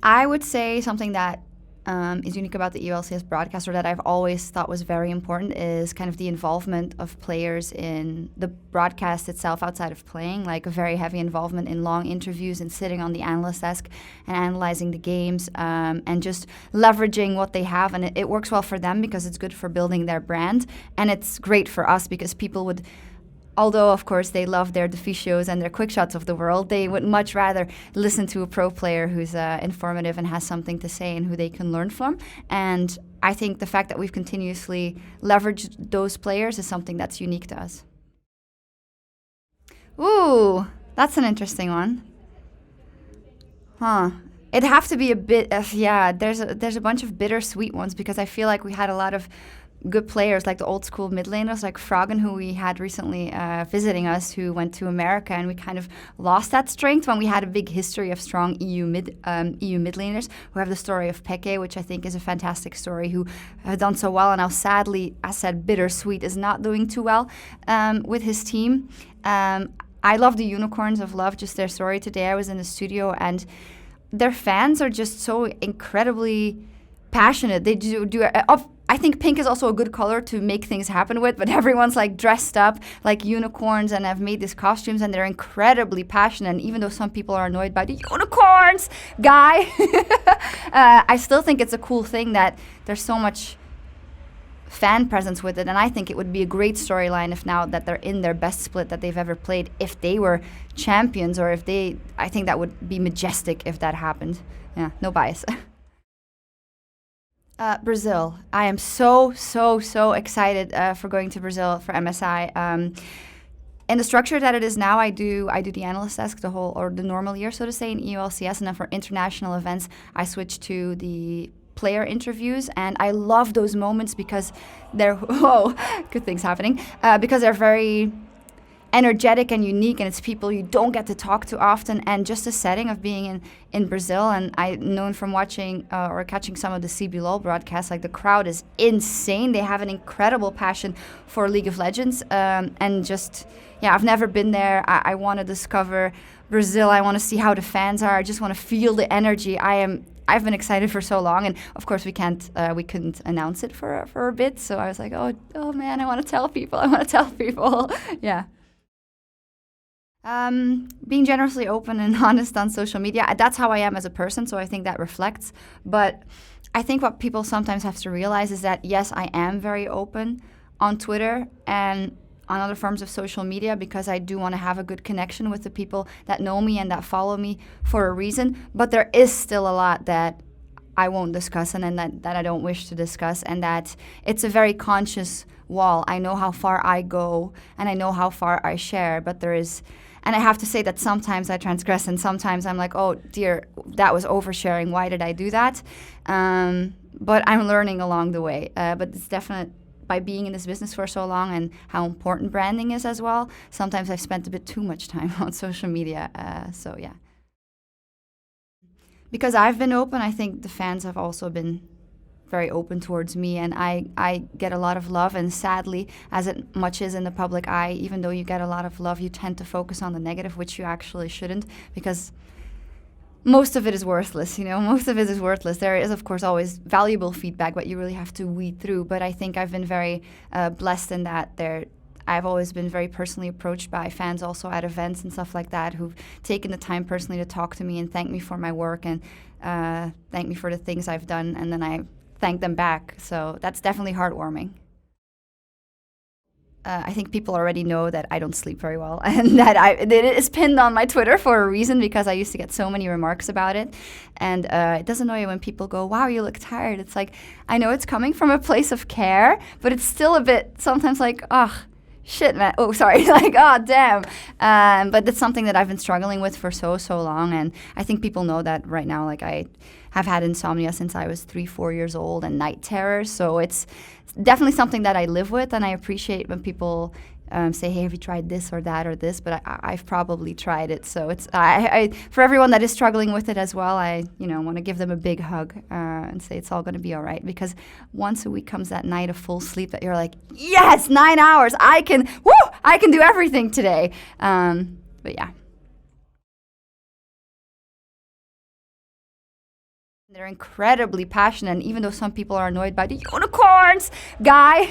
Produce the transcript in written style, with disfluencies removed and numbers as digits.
I would say something that is unique about the EU LCS broadcast, or that I've always thought was very important, is kind of the involvement of players in the broadcast itself outside of playing, like a very heavy involvement in long interviews and sitting on the analyst desk and analyzing the games, and just leveraging what they have. And it works well for them because it's good for building their brand, and it's great for us because people would, although, of course, they love their Deficios and their quick shots of the world, they would much rather listen to a pro player who's informative and has something to say and who they can learn from. And I think the fact that we've continuously leveraged those players is something that's unique to us. Ooh, that's an interesting one. Huh. It'd have to be a bit of, yeah, there's a bunch of bittersweet ones because I feel like we had a lot of good players, like the old school mid laners, like Froggen, who we had recently visiting us, who went to America, and we kind of lost that strength when we had a big history of strong EU mid laners who have the story of Peke, which I think is a fantastic story, who have done so well, and now sadly, as said, bittersweet is not doing too well with his team. I love the Unicorns of Love, just their story today. I was in the studio, and their fans are just so incredibly passionate. They do I think pink is also a good color to make things happen with, but everyone's like dressed up like unicorns and have made these costumes, and they're incredibly passionate. And even though some people are annoyed by the unicorns guy, I still think it's a cool thing that there's so much fan presence with it. And I think it would be a great storyline if, now that they're in their best split that they've ever played, if they were champions, or if I think that would be majestic if that happened. Yeah, no bias. Brazil. I am so excited for going to Brazil for MSI. In the structure that it is now, I do the analyst desk the normal year, so to say, in EU LCS, and then for international events, I switch to the player interviews, and I love those moments because they're good things happening, because they're very energetic and unique, and it's people you don't get to talk to often, and just the setting of being in Brazil. And I known from watching or catching some of the CBLOL broadcasts, like the crowd is insane. They have an incredible passion for League of Legends, and just, yeah, I've never been there. I want to discover Brazil. I want to see how the fans are. I just want to feel the energy. I've been excited for so long, and of course we couldn't announce it for a bit. So I was like, oh man, I want to tell people. Yeah. Being generously open and honest on social media, that's how I am as a person, so I think that reflects. But I think what people sometimes have to realize is that, yes, I am very open on Twitter and on other forms of social media, because I do want to have a good connection with the people that know me and that follow me for a reason. But there is still a lot that I won't discuss, and then that I don't wish to discuss, and that it's a very conscious wall. I know how far I go, and I know how far I share, but there is... And I have to say that sometimes I transgress, and sometimes I'm like, oh dear, that was oversharing. Why did I do that? But I'm learning along the way. But it's definite, by being in this business for so long and how important branding is as well, sometimes I've spent a bit too much time on social media. So yeah. Because I've been open, I think the fans have also been very open towards me, and I get a lot of love. And sadly, as it much is in the public eye, even though you get a lot of love, you tend to focus on the negative, which you actually shouldn't, because most of it is worthless. Most of it is worthless. There is, of course, always valuable feedback, but you really have to weed through. But I think I've been very blessed in that I've always been very personally approached by fans also at events and stuff like that, who've taken the time personally to talk to me and thank me for my work, and thank me for the things I've done, and then I thank them back. So that's definitely heartwarming. I think people already know that I don't sleep very well, and that it is pinned on my Twitter for a reason, because I used to get so many remarks about it. And it does annoy you when people go, wow, you look tired. It's like, I know it's coming from a place of care, but it's still a bit sometimes like, shit, man. Oh, sorry. Like, oh, damn. But that's something that I've been struggling with for so long. And I think people know that right now. Like, I have had insomnia since I was 3-4 years old, and night terrors. So it's definitely something that I live with. And I appreciate when people say, hey, have you tried this or that or this? But I've probably tried it. So it's for everyone that is struggling with it as well, I want to give them a big hug and say it's all going to be all right. Because once a week comes that night of full sleep that you're like, yes, 9 hours, I can do everything today. But yeah. They're incredibly passionate, and even though some people are annoyed by the unicorns guy,